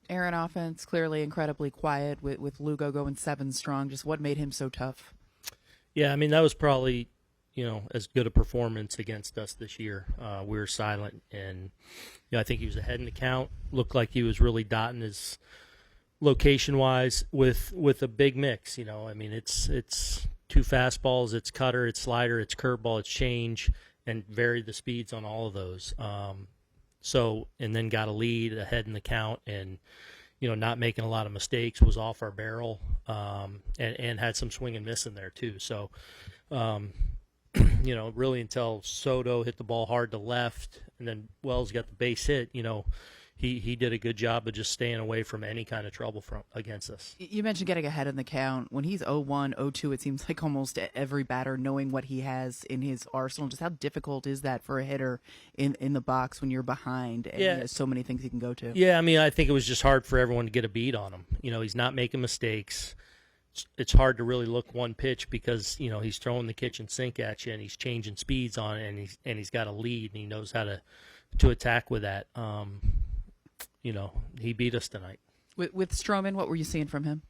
Aaron offense clearly incredibly quiet with Lugo going 7 strong. Just what made him so tough? Yeah, I mean, that was probably, as good a performance against us this year. We were silent, and I think he was ahead in the count. Looked like he was really dotting his location-wise with a big mix. I mean, it's 2 fastballs, it's cutter, it's slider, it's curveball, it's change, and varied the speeds on all of those. And then got a lead ahead in the count, and not making a lot of mistakes, was off our barrel, and had some swing and miss in there too. So, really until Soto hit the ball hard to left, and then Wells got the base hit, he did a good job of just staying away from any kind of trouble against us. You mentioned getting ahead in the count. When he's 0-1, 0-2, it seems like almost every batter knowing what he has in his arsenal. Just how difficult is that for a hitter in the box when you're behind and he has so many things he can go to? Yeah, I mean, I think it was just hard for everyone to get a beat on him. He's not making mistakes. It's hard to really look one pitch because, he's throwing the kitchen sink at you and he's changing speeds on it, and he's got a lead and he knows how to attack with that. He beat us tonight. With Stroman, what were you seeing from him?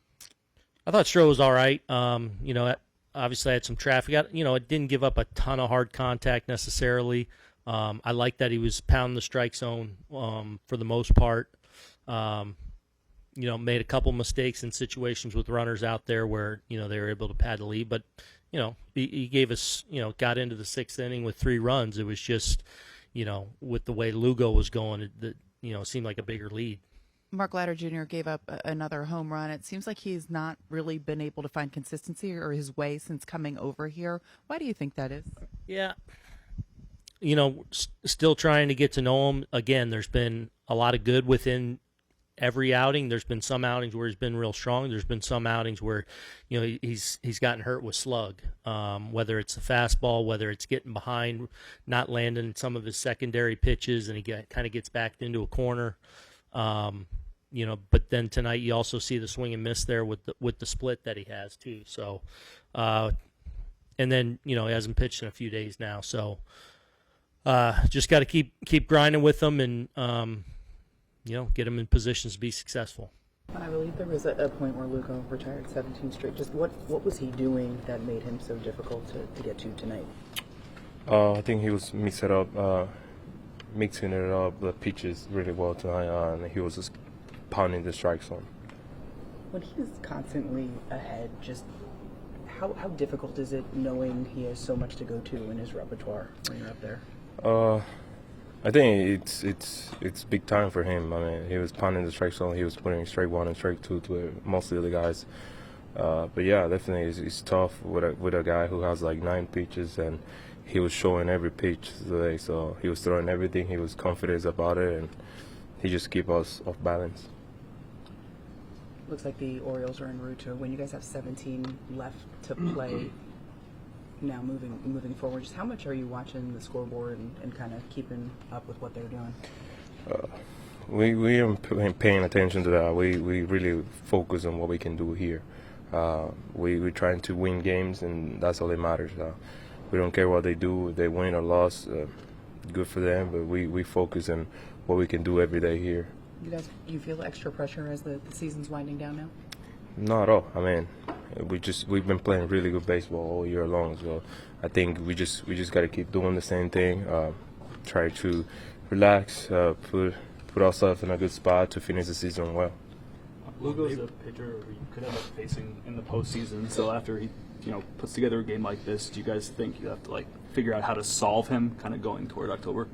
I thought Stroh was all right. Obviously I had some traffic. It didn't give up a ton of hard contact necessarily. I like that he was pounding the strike zone for the most part. Made a couple mistakes in situations with runners out there where, they were able to pad the lead. But, he gave us, got into the 6th inning with 3 runs. It was just, with the way Lugo was going, it seemed like a bigger lead. Mark Leiter Jr. gave up another home run. It seems like he's not really been able to find consistency or his way since coming over here. Why do you think that is? Yeah. Still trying to get to know him. Again, there's been a lot of good within every outing. There's been some outings where he's been real strong. There's been some outings where, he's gotten hurt with slug, whether it's the fastball, whether it's getting behind, not landing some of his secondary pitches, and he kind of gets backed into a corner. But then tonight you also see the swing and miss there with the split that he has too. So, and then he hasn't pitched in a few days now. So, just got to keep grinding with him and get him in positions to be successful. I believe there was a point where Lugo retired 17 straight. Just what was he doing that made him so difficult to get to tonight? I think he was mixing it up the pitches really well tonight, and he was just pounding the strike zone. When he's constantly ahead, just how difficult is it knowing he has so much to go to in his repertoire when you're up there? I think it's big time for him. I mean, he was pounding the strike zone. He was putting strike 1 and strike 2 to most of the guys. But yeah, definitely it's tough with a guy who has like 9 pitches, and he was showing every pitch today. So he was throwing everything. He was confident about it, and he just keep us off balance. Looks like the Orioles are en route to when you guys have 17 left to play. Now moving forward, just how much are you watching the scoreboard and kind of keeping up with what they're doing? We are paying attention to that. We really focus on what we can do here. We're trying to win games, and that's all that matters. We don't care what they do, if they win or lose. Good for them, but we focus on what we can do every day here. You feel extra pressure as the season's winding down now? Not at all. I mean, we've been playing really good baseball all year long, so I think we just got to keep doing the same thing. Try to relax, put ourselves in a good spot to finish the season well. Lugo's a pitcher you could end up facing in the postseason. So after he, puts together a game like this, do you guys think you have to figure out how to solve him, kind of going toward October?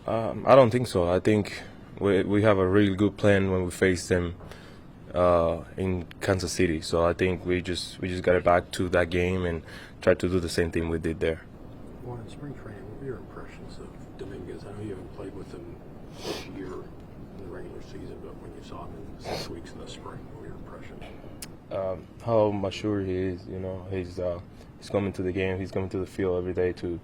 I don't think so. I think we have a really good plan when we face them in Kansas City. So I think we just got it back to that game and try to do the same thing we did there. Well, in spring training, what were your impressions of Dominguez? I know you haven't played with him this year in the regular season, but when you saw him in 6 weeks in the spring, what were your impressions? How mature he is. He's coming to the game. He's coming to the field every day to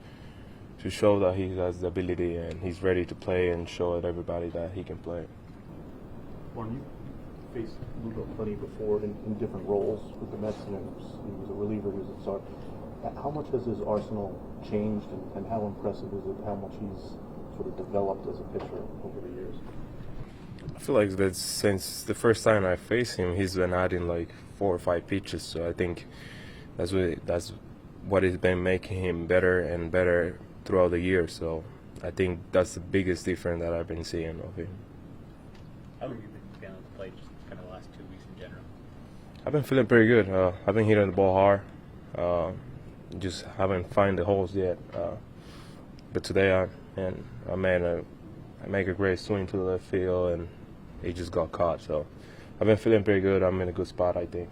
show that he has the ability and he's ready to play and show everybody that he can play. Warren, you faced Lugo plenty before in different roles with the Mets, and he was a reliever, he was a start. How much has his arsenal changed, and how impressive is it how much he's sort of developed as a pitcher over the years? feel like that since the first time I faced him, he's been adding like 4 or 5 pitches. So I think that's what has been making him better and better throughout the year. So I think that's the biggest difference that I've been seeing of him. How have you been feeling the plate just kind of the last 2 weeks in general? I've been feeling pretty good. I've been hitting the ball hard. Just haven't found the holes yet. But today I make a great swing to the left field, and it just got caught. So I've been feeling pretty good. I'm in a good spot, I think.